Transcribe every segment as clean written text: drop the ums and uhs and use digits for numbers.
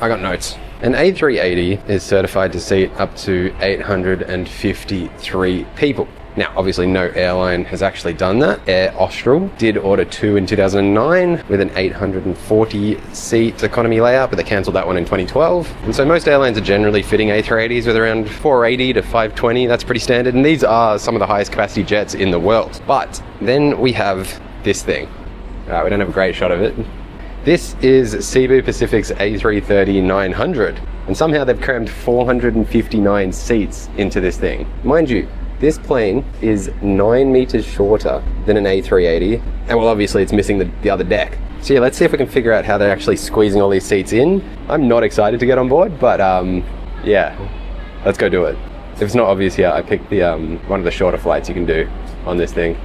I got notes. An A380 is certified to seat up to 853 people. Now, obviously no airline has actually done that. Air Austral did order 2 in 2009 with an 840 seat economy layout, but they cancelled that one in 2012. And so most airlines are generally fitting A380s with around 480 to 520. That's pretty standard. And these are some of the highest capacity jets in the world. But then we have this thing. We don't have a great shot of it. This is Cebu Pacific's A330-900. And somehow they've crammed 459 seats into this thing. Mind you, this plane is 9 meters shorter than an A380, and well, obviously it's missing the other deck. So yeah, let's see if we can figure out how they're actually squeezing all these seats in. I'm not excited to get on board, but yeah, let's go do it. If it's not obvious here, I picked the one of the shorter flights you can do on this thing.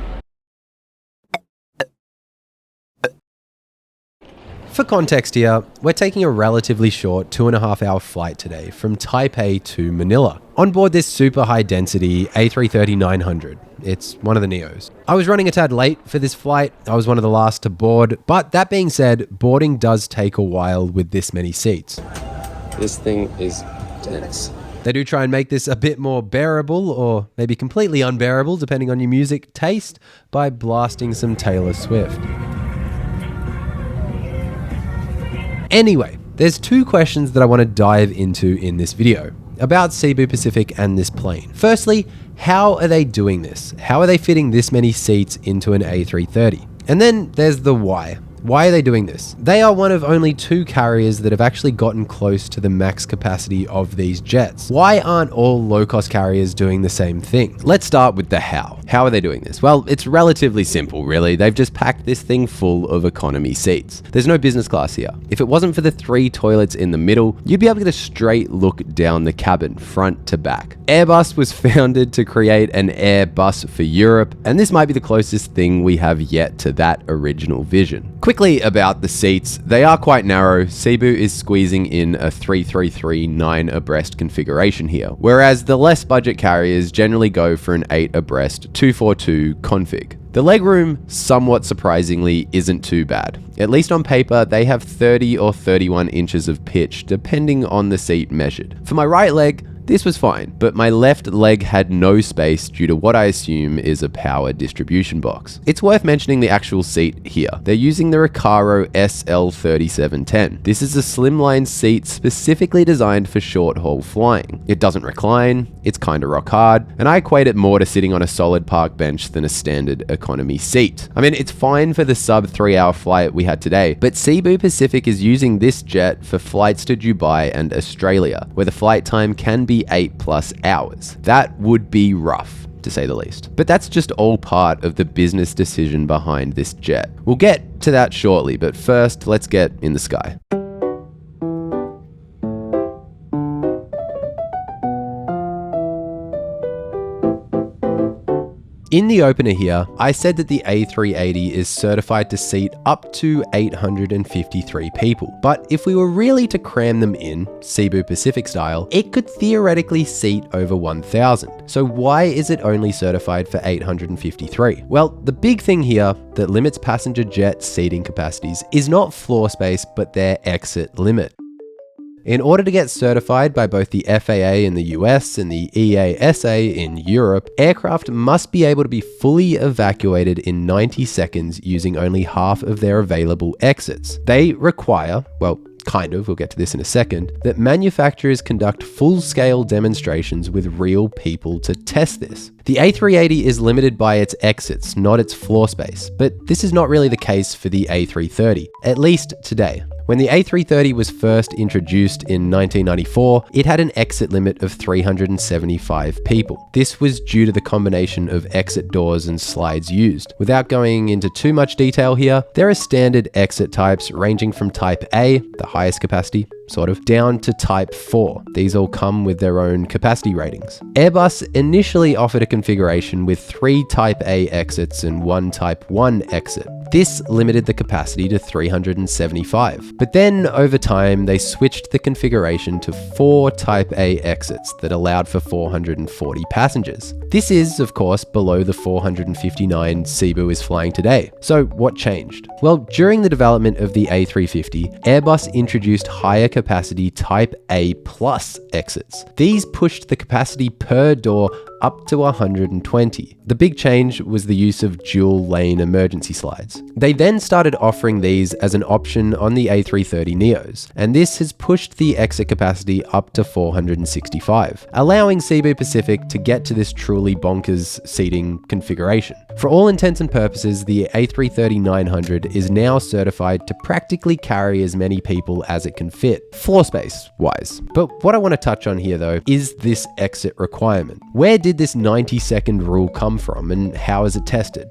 For context here, we're taking a relatively short 2.5-hour flight today from Taipei to Manila. On board this super high density A330-900. It's one of the Neos. I was running a tad late for this flight. I was one of the last to board, but that being said, boarding does take a while with this many seats. This thing is dense. They do try and make this a bit more bearable, or maybe completely unbearable depending on your music taste, by blasting some Taylor Swift. Anyway, there's 2 questions that I want to dive into in this video about Cebu Pacific and this plane. Firstly, how are they doing this? How are they fitting this many seats into an A330? And then there's the why. Why are they doing this? They are one of only 2 carriers that have actually gotten close to the max capacity of these jets. Why aren't all low-cost carriers doing the same thing? Let's start with the how. How are they doing this? Well, it's relatively simple, really. They've just packed this thing full of economy seats. There's no business class here. If it wasn't for the 3 toilets in the middle, you'd be able to get a straight look down the cabin, front to back. Airbus was founded to create an Airbus for Europe, and this might be the closest thing we have yet to that original vision. Quickly about the seats, they are quite narrow. Cebu is squeezing in a 333 9 abreast configuration here, whereas the less budget carriers generally go for an 8 abreast 242 config. The legroom, somewhat surprisingly, isn't too bad. At least on paper, they have 30 or 31 inches of pitch, depending on the seat measured. For my right leg, this was fine, but my left leg had no space due to what I assume is a power distribution box. It's worth mentioning the actual seat here. They're using the Recaro SL3710. This is a slimline seat specifically designed for short haul flying. It doesn't recline, it's kinda rock hard, and I equate it more to sitting on a solid park bench than a standard economy seat. I mean, it's fine for the sub 3-hour flight we had today, but Cebu Pacific is using this jet for flights to Dubai and Australia, where the flight time can be 8+ hours. That would be rough, to say the least. But that's just all part of the business decision behind this jet. We'll get to that shortly, but first, let's get in the sky. In the opener here, I said that the A380 is certified to seat up to 853 people. But if we were really to cram them in, Cebu Pacific style, it could theoretically seat over 1,000. So why is it only certified for 853? Well, the big thing here that limits passenger jet seating capacities is not floor space, but their exit limit. In order to get certified by both the FAA in the US and the EASA in Europe, aircraft must be able to be fully evacuated in 90 seconds using only half of their available exits. They require, well, we'll get to this in a second, that manufacturers conduct full-scale demonstrations with real people to test this. The A380 is limited by its exits, not its floor space, but this is not really the case for the A330, at least today. When the A330 was first introduced in 1994, it had an exit limit of 375 people. This was due to the combination of exit doors and slides used. Without going into too much detail here, there are standard exit types ranging from Type A, the highest capacity, down to Type 4. These all come with their own capacity ratings. Airbus initially offered a configuration with 3 Type A exits and 1 Type 1 exit. This limited the capacity to 375. But then, over time, they switched the configuration to 4 Type A exits that allowed for 440 passengers. This is, of course, below the 459 Cebu is flying today. So what changed? Well, during the development of the A350, Airbus introduced higher capacity Type A plus exits. These pushed the capacity per door up to 120. The big change was the use of dual lane emergency slides. They then started offering these as an option on the A330 Neos, and this has pushed the exit capacity up to 465, allowing Cebu Pacific to get to this truly bonkers seating configuration. For all intents and purposes, the A330-900 is now certified to practically carry as many people as it can fit, floor space wise. But what I want to touch on here though is this exit requirement. Where did this 90-second rule come from, and how is it tested?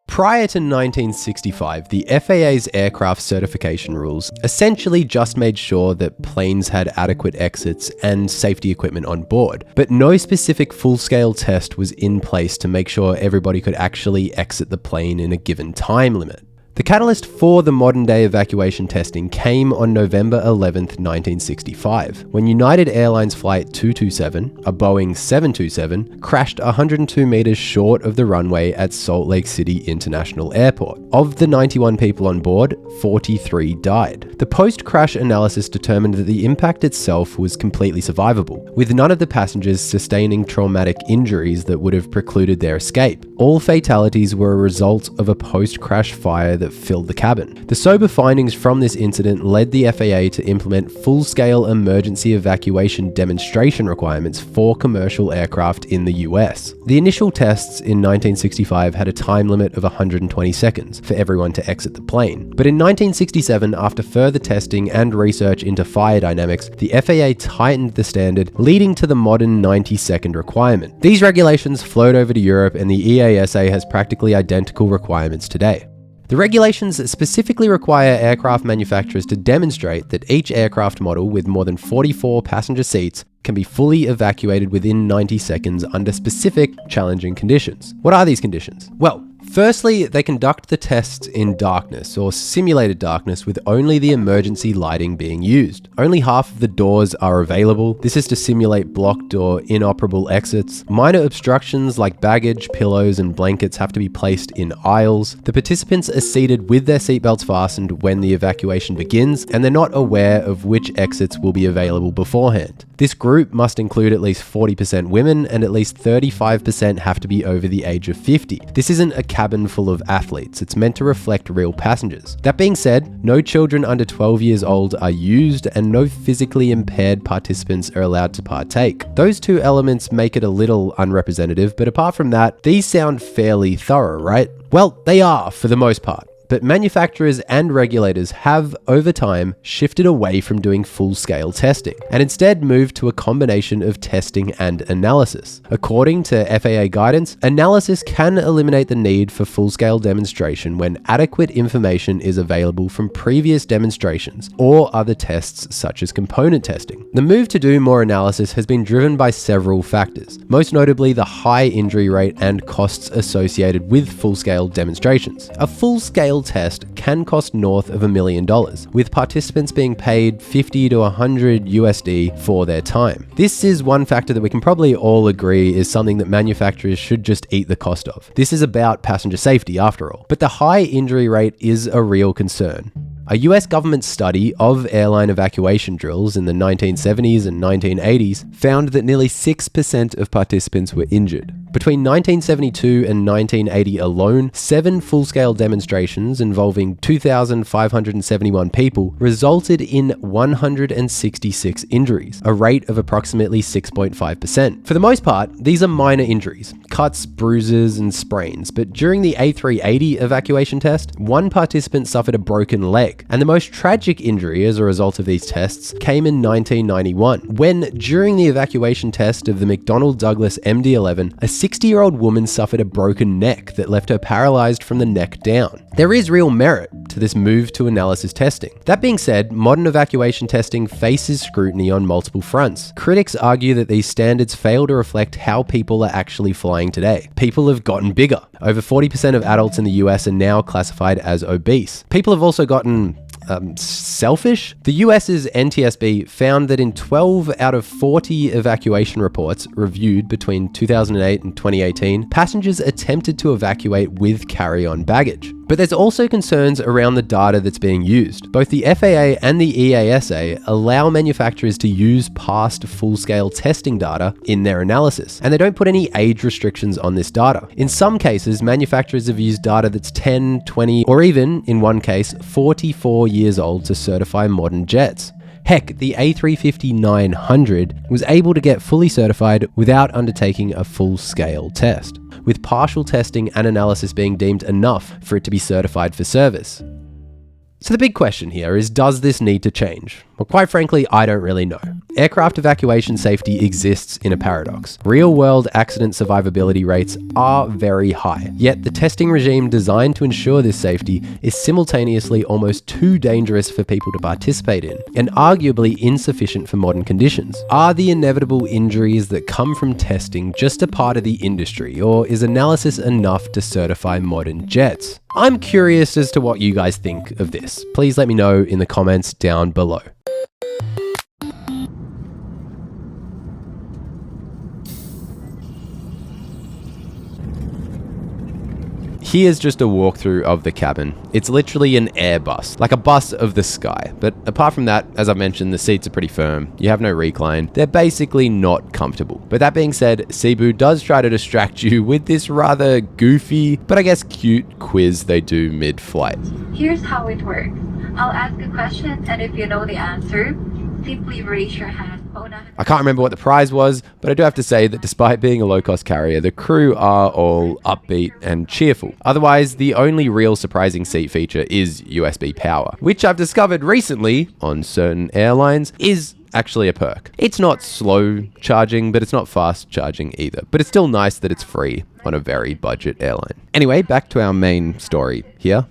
Prior to 1965, the FAA's aircraft certification rules essentially just made sure that planes had adequate exits and safety equipment on board, but no specific full-scale test was in place to make sure everybody could actually exit the plane in a given time limit. The catalyst for the modern-day evacuation testing came on November 11th, 1965, when United Airlines Flight 227, a Boeing 727, crashed 102 meters short of the runway at Salt Lake City International Airport. Of the 91 people on board, 43 died. The post-crash analysis determined that the impact itself was completely survivable, with none of the passengers sustaining traumatic injuries that would have precluded their escape. All fatalities were a result of a post-crash fire that filled the cabin. The sober findings from this incident led the FAA to implement full-scale emergency evacuation demonstration requirements for commercial aircraft in the US. The initial tests in 1965 had a time limit of 120 seconds for everyone to exit the plane. But in 1967, after further testing and research into fire dynamics, the FAA tightened the standard, leading to the modern 90-second requirement. These regulations flowed over to Europe, and the EASA has practically identical requirements today. The regulations specifically require aircraft manufacturers to demonstrate that each aircraft model with more than 44 passenger seats can be fully evacuated within 90 seconds under specific, challenging conditions. What are these conditions? Well, firstly, they conduct the tests in darkness or simulated darkness with only the emergency lighting being used. Only half of the doors are available. This is to simulate blocked or inoperable exits. Minor obstructions like baggage, pillows, and blankets have to be placed in aisles. The participants are seated with their seatbelts fastened when the evacuation begins, and they're not aware of which exits will be available beforehand. This group must include at least 40% women, and at least 35% have to be over the age of 50. This isn't a cabin full of athletes. It's meant to reflect real passengers. That being said, no children under 12 years old are used, and no physically impaired participants are allowed to partake. Those two elements make it a little unrepresentative, but apart from that, these sound fairly thorough, right? Well, they are for the most part. But manufacturers and regulators have, over time, shifted away from doing full-scale testing, and instead moved to a combination of testing and analysis. According to FAA guidance, analysis can eliminate the need for full-scale demonstration when adequate information is available from previous demonstrations or other tests such as component testing. The move to do more analysis has been driven by several factors, most notably the high injury rate and costs associated with full-scale demonstrations. A full-scale test can cost north of $1 million, with participants being paid $50 to $100 USD for their time. This is one factor that we can probably all agree is something that manufacturers should just eat the cost of. This is about passenger safety after all. But the high injury rate is a real concern. A US government study of airline evacuation drills in the 1970s and 1980s found that nearly 6% of participants were injured. Between 1972 and 1980 alone, 7 full-scale demonstrations involving 2,571 people resulted in 166 injuries, a rate of approximately 6.5%. For the most part, these are minor injuries, cuts, bruises, and sprains, but during the A380 evacuation test, one participant suffered a broken leg, and the most tragic injury as a result of these tests came in 1991, when during the evacuation test of the McDonnell Douglas MD-11, a 60-year-old woman suffered a broken neck that left her paralyzed from the neck down. There is real merit to this move to analysis testing. That being said, modern evacuation testing faces scrutiny on multiple fronts. Critics argue that these standards fail to reflect how people are actually flying flying today. People have gotten bigger. Over 40% of adults in the US are now classified as obese. People have also gotten selfish. The US's NTSB found that in 12 out of 40 evacuation reports reviewed between 2008 and 2018, passengers attempted to evacuate with carry-on baggage. But there's also concerns around the data that's being used. Both the FAA and the EASA allow manufacturers to use past full-scale testing data in their analysis, and they don't put any age restrictions on this data. In some cases, manufacturers have used data that's 10, 20, or even, in one case, 44 years old to certify modern jets. Heck, the A350-900 was able to get fully certified without undertaking a full-scale test, with partial testing and analysis being deemed enough for it to be certified for service. So the big question here is, does this need to change? Well, quite frankly, I don't really know. Aircraft evacuation safety exists in a paradox. Real-world accident survivability rates are very high, yet the testing regime designed to ensure this safety is simultaneously almost too dangerous for people to participate in, and arguably insufficient for modern conditions. Are the inevitable injuries that come from testing just a part of the industry, or is analysis enough to certify modern jets? I'm curious as to what you guys think of this. Please let me know in the comments down below. Here's just a walkthrough of the cabin. It's literally an Airbus, like a bus of the sky. But apart from that, as I mentioned, the seats are pretty firm. You have no recline. They're basically not comfortable. But that being said, Cebu does try to distract you with this rather goofy, but I guess cute quiz they do mid-flight. Here's how it works. I'll ask a question, and if you know the answer, simply raise your hand. I can't remember what the prize was, but I do have to say that despite being a low-cost carrier, the crew are all upbeat and cheerful. Otherwise, the only real surprising seat feature is USB power, which I've discovered recently on certain airlines is actually a perk. It's not slow charging, but it's not fast charging either. But it's still nice that it's free on a very budget airline. Anyway, back to our main story here.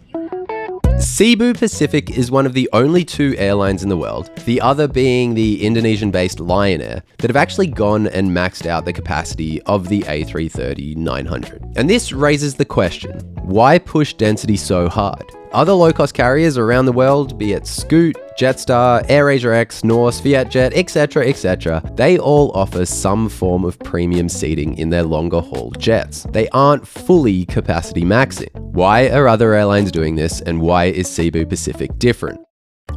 Cebu Pacific is one of the only two airlines in the world, the other being the Indonesian-based Lion Air, that have actually gone and maxed out the capacity of the A330-900. And this raises the question, why push density so hard? Other low-cost carriers around the world, be it Scoot, Jetstar, AirAsia X, Norse, Vietjet, etc., they all offer some form of premium seating in their longer haul jets. They aren't fully capacity maxing. Why are other airlines doing this, and why is Cebu Pacific different?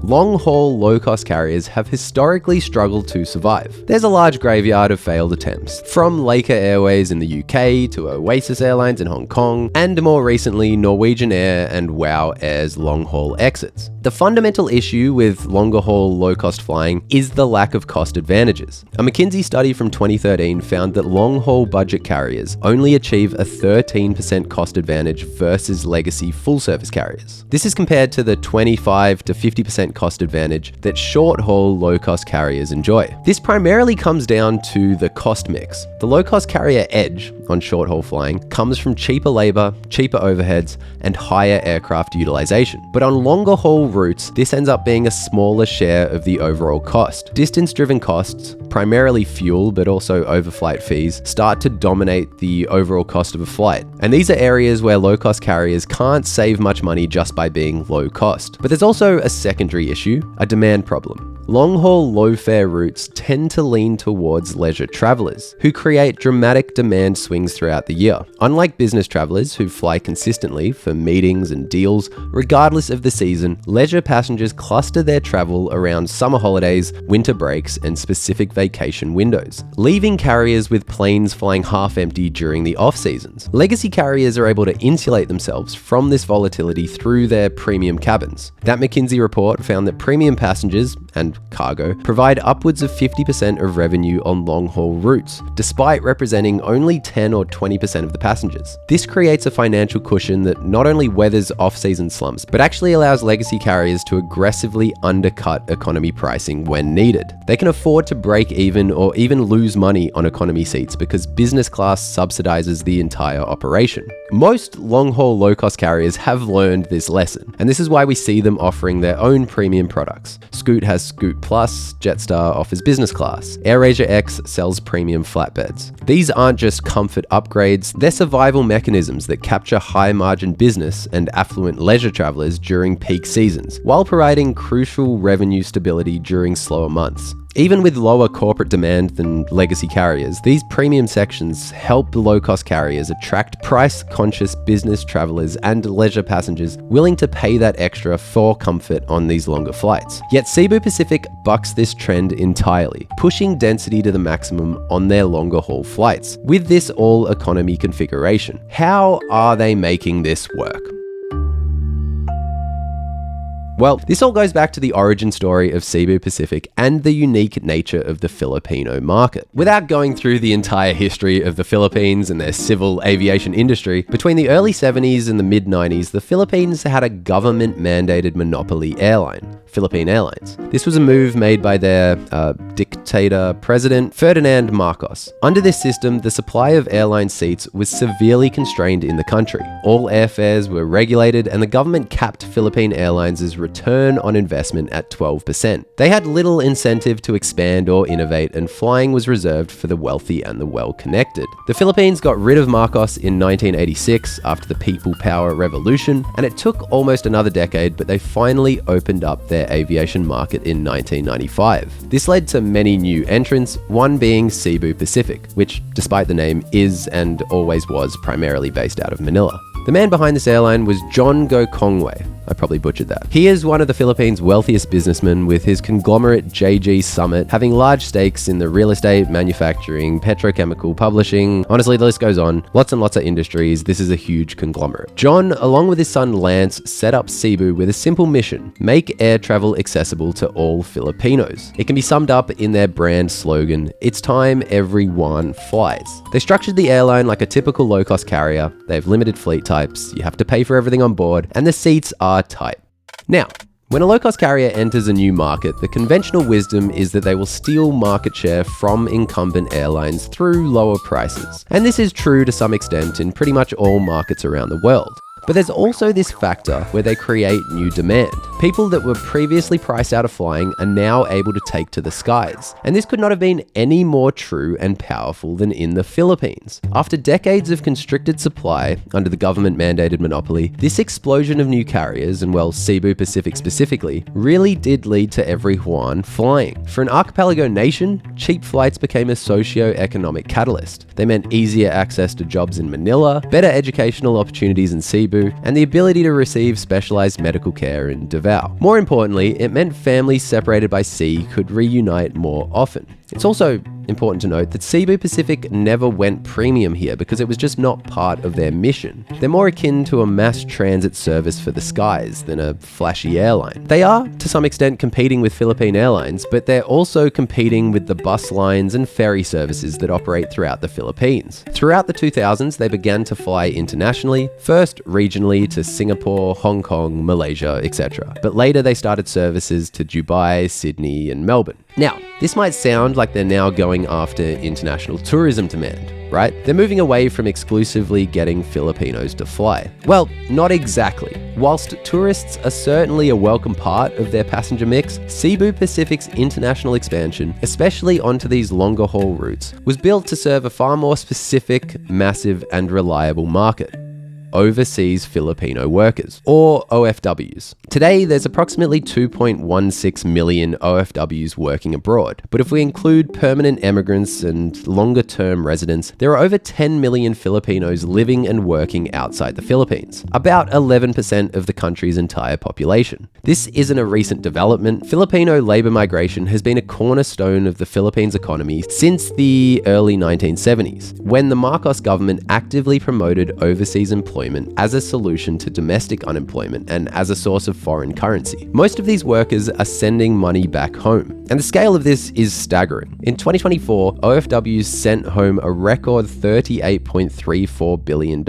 Long-haul, low-cost carriers have historically struggled to survive. There's a large graveyard of failed attempts, from Laker Airways in the UK to Oasis Airlines in Hong Kong, and more recently Norwegian Air and WOW Air's long-haul exits. The fundamental issue with longer-haul, low-cost flying is the lack of cost advantages. A McKinsey study from 2013 found that long-haul budget carriers only achieve a 13% cost advantage versus legacy full-service carriers. This is compared to the 25 to 50% cost advantage that short-haul low-cost carriers enjoy. This primarily comes down to the cost mix. The low-cost carrier edge on short-haul flying comes from cheaper labor, cheaper overheads, and higher aircraft utilization. But on longer-haul routes, this ends up being a smaller share of the overall cost. Distance-driven costs, primarily fuel but also overflight fees, start to dominate the overall cost of a flight. And these are areas where low-cost carriers can't save much money just by being low cost. But there's also a secondary issue, a demand problem. Long-haul, low-fare routes tend to lean towards leisure travelers, who create dramatic demand swings throughout the year. Unlike business travelers who fly consistently for meetings and deals, regardless of the season, leisure passengers cluster their travel around summer holidays, winter breaks, and specific vacation windows, leaving carriers with planes flying half empty during the off-seasons. Legacy carriers are able to insulate themselves from this volatility through their premium cabins. That McKinsey report found that premium passengers and cargo provide upwards of 50% of revenue on long-haul routes, despite representing only 10 or 20% of the passengers. This creates a financial cushion that not only weathers off-season slumps, but actually allows legacy carriers to aggressively undercut economy pricing when needed. They can afford to break even or even lose money on economy seats because business class subsidizes the entire operation. Most long-haul low-cost carriers have learned this lesson, and this is why we see them offering their own premium products. Scoot has Scoot Plus, Jetstar offers business class. AirAsia X sells premium flatbeds. These aren't just comfort upgrades, they're survival mechanisms that capture high-margin business and affluent leisure travelers during peak seasons, while providing crucial revenue stability during slower months. Even with lower corporate demand than legacy carriers, these premium sections help low-cost carriers attract price-conscious business travelers and leisure passengers willing to pay that extra for comfort on these longer flights. Yet Cebu Pacific bucks this trend entirely, pushing density to the maximum on their longer-haul flights. With this all-economy configuration, how are they making this work? Well, this all goes back to the origin story of Cebu Pacific and the unique nature of the Filipino market. Without going through the entire history of the Philippines and their civil aviation industry, between the early 70s and the mid-90s, the Philippines had a government-mandated monopoly airline, Philippine Airlines. This was a move made by their dictator president, Ferdinand Marcos. Under this system, the supply of airline seats was severely constrained in the country. All airfares were regulated and the government capped Philippine Airlines' return on investment at 12%. They had little incentive to expand or innovate, and flying was reserved for the wealthy and the well-connected. The Philippines got rid of Marcos in 1986 after the People Power Revolution, and it took almost another decade, but they finally opened up their aviation market in 1995. This led to many new entrants, one being Cebu Pacific, which, despite the name, is and always was primarily based out of Manila. The man behind this airline was John Go Kongwei. I probably butchered that. He is one of the Philippines' wealthiest businessmen, with his conglomerate JG Summit having large stakes in the real estate, manufacturing, petrochemical, publishing. Honestly, the list goes on. Lots and lots of industries. This is a huge conglomerate. John, along with his son Lance, set up Cebu with a simple mission: make air travel accessible to all Filipinos. It can be summed up in their brand slogan, "It's time everyone flies." They structured the airline like a typical low-cost carrier. They have limited fleet types, you have to pay for everything on board, and the seats are tight. Now, when a low-cost carrier enters a new market, the conventional wisdom is that they will steal market share from incumbent airlines through lower prices. And this is true to some extent in pretty much all markets around the world. But there's also this factor where they create new demand. People that were previously priced out of flying are now able to take to the skies. And this could not have been any more true and powerful than in the Philippines. After decades of constricted supply under the government-mandated monopoly, this explosion of new carriers, and well, Cebu Pacific specifically, really did lead to everyone flying. For an archipelago nation, cheap flights became a socio-economic catalyst. They meant easier access to jobs in Manila, better educational opportunities in Cebu, and the ability to receive specialized medical care in Davao. More importantly, it meant families separated by sea could reunite more often. It's also important to note that Cebu Pacific never went premium here because it was just not part of their mission. They're more akin to a mass transit service for the skies than a flashy airline. They are, to some extent, competing with Philippine Airlines, but they're also competing with the bus lines and ferry services that operate throughout the Philippines. Throughout the 2000s, they began to fly internationally, first regionally to Singapore, Hong Kong, Malaysia, etc. But later they started services to Dubai, Sydney, and Melbourne. Now, this might sound like they're now going after international tourism demand, right? They're moving away from exclusively getting Filipinos to fly. Well, not exactly. Whilst tourists are certainly a welcome part of their passenger mix, Cebu Pacific's international expansion, especially onto these longer haul routes, was built to serve a far more specific, massive, and reliable market: overseas Filipino workers, or OFWs. Today, there's approximately 2.16 million OFWs working abroad, but if we include permanent immigrants and longer-term residents, there are over 10 million Filipinos living and working outside the Philippines, about 11% of the country's entire population. This isn't a recent development. Filipino labor migration has been a cornerstone of the Philippines economy since the early 1970s, when the Marcos government actively promoted overseas employment as a solution to domestic unemployment and as a source of foreign currency. Most of these workers are sending money back home, and the scale of this is staggering. In 2024, OFWs sent home a record $38.34 billion.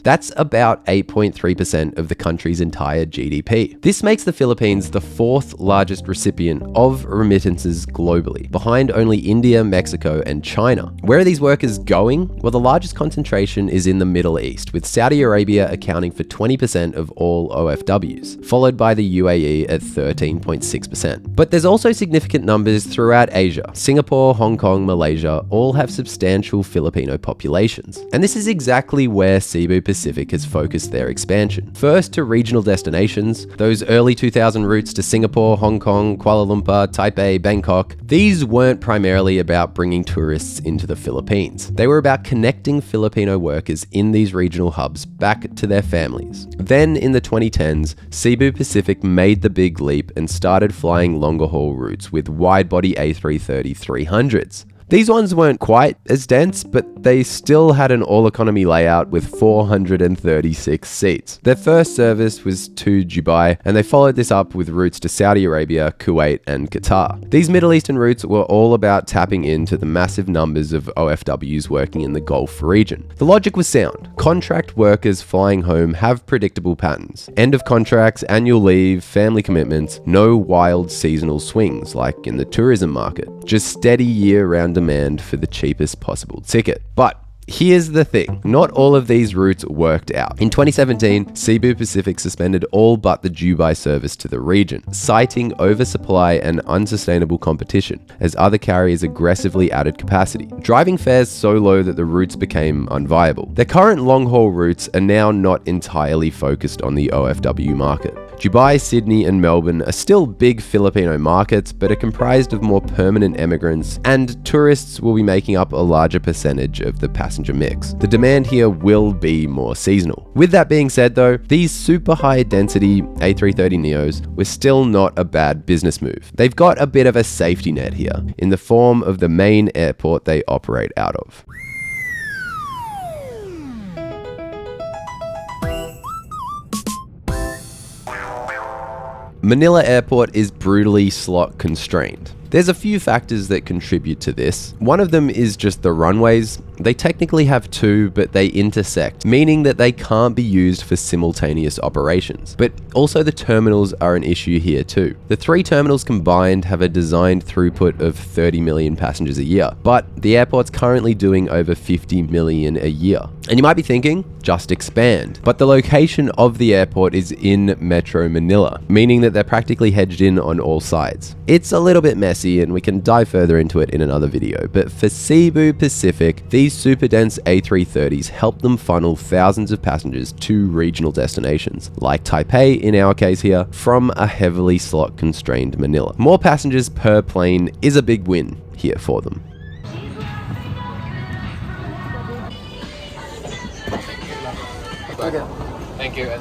That's about 8.3% of the country's entire GDP. This makes the Philippines the fourth largest recipient of remittances globally, behind only India, Mexico, and China. Where are these workers going? Well, the largest concentration is in the Middle East, with Saudi Arabia Arabia accounting for 20% of all OFWs, followed by the UAE at 13.6%. But there's also significant numbers throughout Asia. Singapore, Hong Kong, Malaysia all have substantial Filipino populations. And this is exactly where Cebu Pacific has focused their expansion. First to regional destinations, those early 2000 routes to Singapore, Hong Kong, Kuala Lumpur, Taipei, Bangkok, these weren't primarily about bringing tourists into the Philippines. They were about connecting Filipino workers in these regional hubs back to their families. Then in the 2010s, Cebu Pacific made the big leap and started flying longer haul routes with wide-body A330 300s. These ones weren't quite as dense, but they still had an all-economy layout with 436 seats. Their first service was to Dubai, and they followed this up with routes to Saudi Arabia, Kuwait, and Qatar. These Middle Eastern routes were all about tapping into the massive numbers of OFWs working in the Gulf region. The logic was sound. Contract workers flying home have predictable patterns. End of contracts, annual leave, family commitments, no wild seasonal swings like in the tourism market. Just steady year-round demand for the cheapest possible ticket. But here's the thing, not all of these routes worked out. In 2017, Cebu Pacific suspended all but the Dubai service to the region, citing oversupply and unsustainable competition, as other carriers aggressively added capacity, driving fares so low that the routes became unviable. Their current long-haul routes are now not entirely focused on the OFW market. Dubai, Sydney, and Melbourne are still big Filipino markets, but are comprised of more permanent immigrants, and tourists will be making up a larger percentage of the passenger mix. The demand here will be more seasonal. With that being said though, these super high density A330 Neos were still not a bad business move. They've got a bit of a safety net here, in the form of the main airport they operate out of. Manila Airport is brutally slot constrained. There's a few factors that contribute to this. One of them is just the runways. They technically have two, but they intersect, meaning that they can't be used for simultaneous operations. But also the terminals are an issue here too. The three terminals combined have a designed throughput of 30 million passengers a year, but the airport's currently doing over 50 million a year. And you might be thinking, just expand. But the location of the airport is in Metro Manila, meaning that they're practically hedged in on all sides. It's a little bit messy, and we can dive further into it in another video, but for Cebu Pacific, these super dense A330s help them funnel thousands of passengers to regional destinations, like Taipei in our case here, from a heavily slot constrained Manila. More passengers per plane is a big win here for them. Okay. Thank you.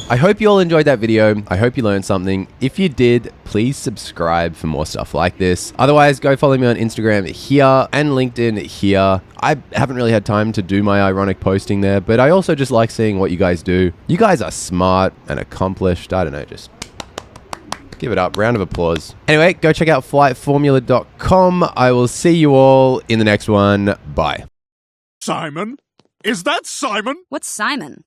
I hope you all enjoyed that video. I hope you learned something. If you did, please subscribe for more stuff like this. Otherwise, go follow me on Instagram here and LinkedIn here. I haven't really had time to do my ironic posting there, but I also just like seeing what you guys do. You guys are smart and accomplished. I don't know, just give it up. Round of applause. Anyway, go check out flightformula.com. I will see you all in the next one. Bye. Simon? Is that Simon? What's Simon?